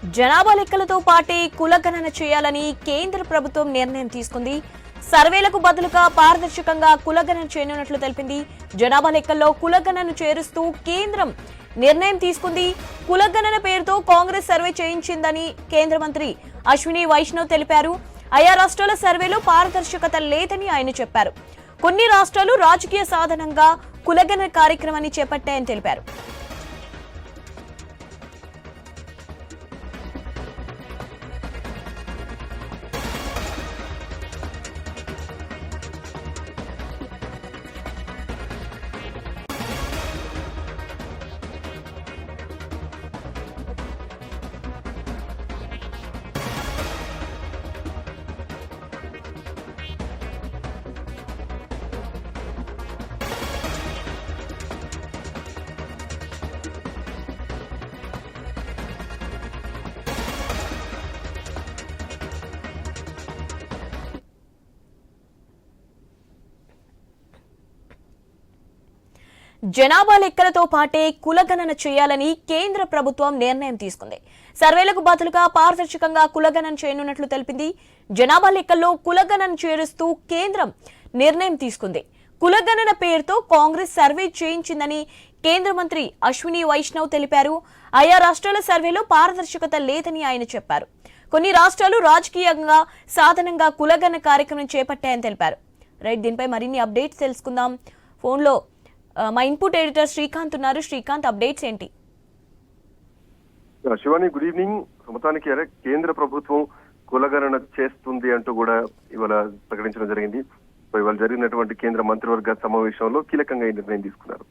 జనాభా లెక్కలతో పాటే కులగణన చేయాలని కేంద్ర ప్రభుత్వం నిర్ణయం తీసుకుంది. సర్వేలకు బదులుగా పారదర్శకంగా కులగణన చేయనున్నట్లు తెలిపింది. జనాభా లెక్కల్లో కులగణను చేరుస్తూ కేంద్రం నిర్ణయం తీసుకుంది. కులగణన పేరుతో కాంగ్రెస్ సర్వే చేయించిందని కేంద్ర మంత్రి అశ్విని వైష్ణవ్ తెలిపారు. ఆయా రాష్ట్రాల సర్వేలో పారదర్శకత లేదని ఆయన చెప్పారు. కొన్ని రాష్ట్రాలు రాజకీయ సాధనంగా కులగణన కార్యక్రమాన్ని చేపట్టాయని తెలిపారు. జనాభా లెక్కలతో పాటే కులగణన చేయాలని కేంద్ర ప్రభుత్వం నిర్ణయం తీసుకుంది. సర్వేలకు బదులుగా పారదర్శకంగా కులగణన చేయనున్నట్లు తెలిపింది. జనాభా లెక్కల్లో కులగణన చేరుస్తూ కేంద్రం నిర్ణయం తీసుకుంది. కులగణన పేరుతో కాంగ్రెస్ సర్వే చేయించిందని కేంద్ర మంత్రి అశ్విని వైష్ణవ్ తెలిపారు. ఆయా రాష్ట్రాల సర్వేలో పారదర్శకత లేదని ఆయన చెప్పారు. కొన్ని రాష్ట్రాలు రాజకీయంగా సాధనంగా కులగణన కార్యక్రమం చేపట్టాయని తెలిపారు. రైట్, దీనిపై మరిన్ని అప్డేట్స్ తెలుసుకుందాం. ఫోన్లో మా ఇన్పుట్ ఎడిటర్ శ్రీకాంత్ ఉన్నారు. శ్రీకాంత్, అప్డేట్స్ ఏంటి? Shivani, good evening. మొత్తానికి కేంద్ర ప్రభుత్వం కులగణన చేస్తుంది అంటూ కూడా ఇవాళ ప్రకటించడం జరిగింది. ఇవాళ జరిగినటువంటి కేంద్ర మంత్రివర్గ సమావేశంలో కీలకంగా ఈ నిర్ణయం తీసుకున్నారు.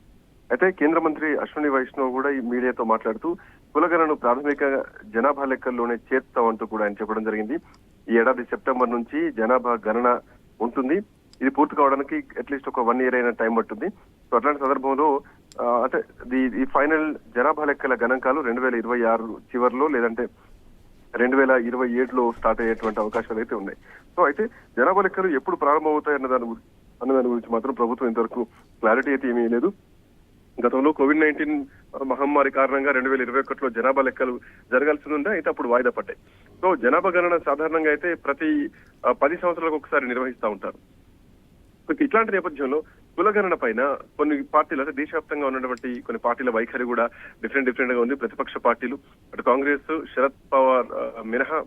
అయితే కేంద్ర మంత్రి అశ్విని వైష్ణవ్ కూడా ఈ మీడియాతో మాట్లాడుతూ కులగణను ప్రాథమిక జనాభా లెక్కల్లోనే చేర్చుతామంటూ కూడా ఆయన చెప్పడం జరిగింది. ఈ ఏడాది సెప్టెంబర్ నుంచి జనాభా గణన ఉంటుంది. ఇది పూర్తి కావడానికి అట్లీస్ట్ ఒక 1 year అయిన టైం పట్టుంది. సో అట్లాంటి సందర్భంలో అంటే ఈ ఫైనల్ జనాభా లెక్కల గణాంకాలు 2026 చివరిలో లేదంటే 2027లో స్టార్ట్ అయ్యేటువంటి అవకాశాలు అయితే ఉన్నాయి. సో అయితే జనాభా లెక్కలు ఎప్పుడు ప్రారంభమవుతాయి అన్న దాని గురించి మాత్రం ప్రభుత్వం ఇంతవరకు క్లారిటీ అయితే ఏమీ లేదు. గతంలో COVID-19 మహమ్మారి కారణంగా 2021లో జనాభా లెక్కలు జరగాల్సి ఉండే, అయితే అప్పుడు వాయిదా పడ్డాయి. సో జనాభా గణన సాధారణంగా అయితే ప్రతి 10 సంవత్సరాలకు ఒకసారి నిర్వహిస్తూ ఉంటారు. ఇట్లాంటి నేపథ్యంలో కులగణన పైన కొన్ని పార్టీలు, అంటే దేశవ్యాప్తంగా ఉన్నటువంటి కొన్ని పార్టీల వైఖరి కూడా డిఫరెంట్ గా ఉంది. ప్రతిపక్ష పార్టీలు, అటు కాంగ్రెస్, శరద్ పవార్ మినహా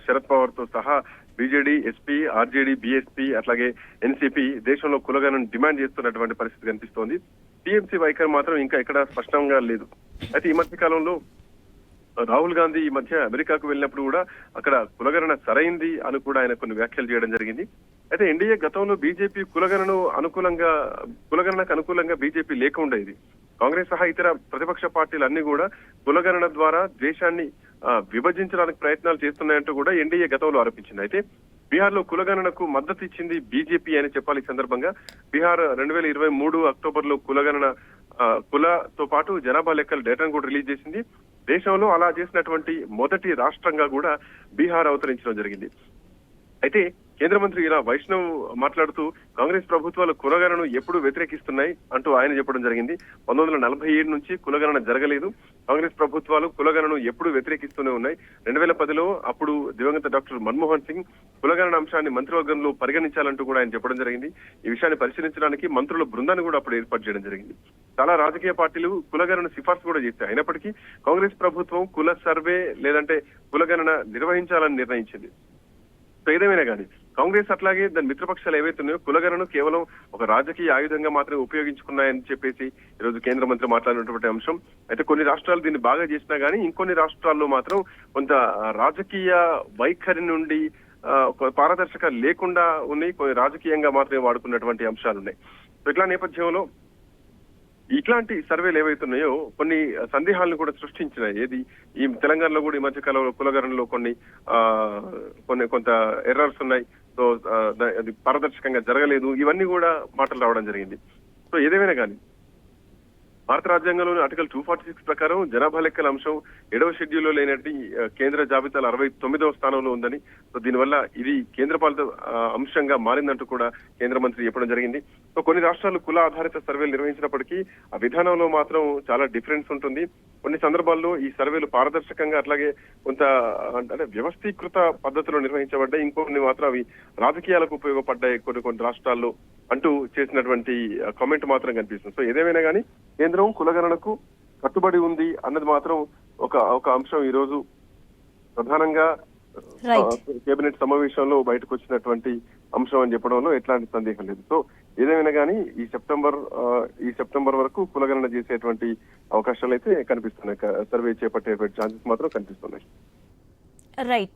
శరద్ పవార్ తో సహా బీజేడీ, ఎస్పీ, ఆర్జేడీ, బీఎస్పీ అట్లాగే ఎన్సీపీ దేశంలో కులగణను డిమాండ్ చేస్తున్నటువంటి పరిస్థితి కనిపిస్తోంది. టీఎంసీ వైఖరి మాత్రం ఇంకా ఎక్కడ స్పష్టంగా లేదు. అయితే ఈ మధ్య కాలంలో రాహుల్ గాంధీ ఈ మధ్య అమెరికాకు వెళ్ళినప్పుడు కూడా అక్కడ కులగణన సరైంది అని కూడా ఆయన కొన్ని వ్యాఖ్యలు చేయడం జరిగింది. అయితే ఎన్డీఏ గతంలో బీజేపీ కులగణనకు అనుకూలంగా బీజేపీ లేకుండేది. కాంగ్రెస్ సహా ఇతర ప్రతిపక్ష పార్టీలు అన్ని కూడా కులగణన ద్వారా దేశాన్ని విభజించడానికి ప్రయత్నాలు చేస్తున్నాయంటూ కూడా ఎన్డీఏ గతంలో ఆరోపించింది. అయితే బీహార్ లో కులగణనకు మద్దతు ఇచ్చింది బీజేపీ అని చెప్పాలి. ఈ సందర్భంగా బీహార్ 2023 అక్టోబర్ లో కులతో పాటు జనాభా లెక్కల డేటాను కూడా రిలీజ్ చేసింది. దేశంలో అలా చేసినటువంటి మొదటి రాష్ట్రంగా కూడా బీహార్ అవతరించడం జరిగింది. అయితే కేంద్ర మంత్రి ఇలా వైష్ణవ్ మాట్లాడుతూ కాంగ్రెస్ ప్రభుత్వాలు కులగణను ఎప్పుడు వ్యతిరేకిస్తున్నాయి అంటూ ఆయన చెప్పడం జరిగింది. 1947 నుంచి కులగణన జరగలేదు. కాంగ్రెస్ ప్రభుత్వాలు కులగణను ఎప్పుడు వ్యతిరేకిస్తూనే ఉన్నాయి. 2010లో అప్పుడు దివంగత డాక్టర్ మన్మోహన్ సింగ్ కులగణన అంశాన్ని మంత్రివర్గంలో పరిగణించాలంటూ కూడా ఆయన చెప్పడం జరిగింది. ఈ విషయాన్ని పరిశీలించడానికి మంత్రుల బృందాన్ని కూడా అప్పుడు ఏర్పాటు చేయడం జరిగింది. చాలా రాజకీయ పార్టీలు కులగణన సిఫార్సు కూడా చేస్తాయి. అయినప్పటికీ కాంగ్రెస్ ప్రభుత్వం కుల సర్వే లేదంటే కులగణన నిర్వహించాలని నిర్ణయించింది. సో ఏదేమైనా కానీ కాంగ్రెస్ అట్లాగే దాని మిత్రపక్షాలు ఏవైతే ఉన్నాయో కులగణను కేవలం ఒక రాజకీయ ఆయుధంగా మాత్రమే ఉపయోగించుకున్నాయని చెప్పేసి ఈరోజు కేంద్ర మంత్రి మాట్లాడినటువంటి అంశం. అయితే కొన్ని రాష్ట్రాలు దీన్ని బాగా చేసినా గానీ ఇంకొన్ని రాష్ట్రాల్లో మాత్రం కొంత రాజకీయ వైఖరి నుండి పారదర్శక లేకుండా ఉన్నాయి. కొన్ని రాజకీయంగా మాత్రమే వాడుకున్నటువంటి అంశాలు ఉన్నాయి. సో ఇట్లా నేపథ్యంలో ఇట్లాంటి సర్వేలు ఏవైతున్నాయో కొన్ని సందేహాలను కూడా సృష్టించినాయి. ఏది ఈ తెలంగాణలో కూడా ఈ మధ్య కాలంలో కులగణనలో కొంత ఎర్రర్స్ ఉన్నాయి. సో అది పారదర్శకంగా జరగలేదు. ఇవన్నీ కూడా మాటలు రావడం జరిగింది. సో ఏదేమైనా కానీ భారత రాజ్యాంగంలోని ఆర్టికల్ 246 ప్రకారం జనాభా లెక్కల అంశం 7వ షెడ్యూల్లో లేనట్టు కేంద్ర జాబితాలో 69వ స్థానంలో ఉందని, సో దీనివల్ల ఇది కేంద్ర పాలిత అంశంగా మారిందంటూ కూడా కేంద్ర మంత్రి చెప్పడం జరిగింది. సో కొన్ని రాష్ట్రాలు కుల ఆధారిత సర్వేలు నిర్వహించినప్పటికీ ఆ విధానంలో మాత్రం చాలా డిఫరెన్స్ ఉంటుంది. కొన్ని సందర్భాల్లో ఈ సర్వేలు పారదర్శకంగా అట్లాగే కొంత అంటే వ్యవస్థీకృత పద్ధతిలో నిర్వహించబడ్డాయి, ఇంకొన్ని మాత్రం అవి రాజకీయాలకు ఉపయోగపడ్డాయి కొన్ని రాష్ట్రాల్లో అంటూ చేసినటువంటి కామెంట్ మాత్రం కనిపిస్తుంది. సో ఏదేమైనా కానీ కేంద్రం కులగణనకు కట్టుబడి ఉంది అన్నది మాత్రం ఒక అంశం ఈ రోజు ప్రధానంగా కేబినెట్ సమావేశంలో బయటకు వచ్చినటువంటి అంశం అని చెప్పడంలో ఎట్లాంటి సందేహం లేదు. సో ఏదేమైనా కానీ ఈ సెప్టెంబర్ వరకు కులగణన చేసేటువంటి అవకాశాలు అయితే కనిపిస్తున్నాయి. సర్వే చేపట్టేటువంటి ఛాన్సెస్ మాత్రం కనిపిస్తున్నాయి. రైట్.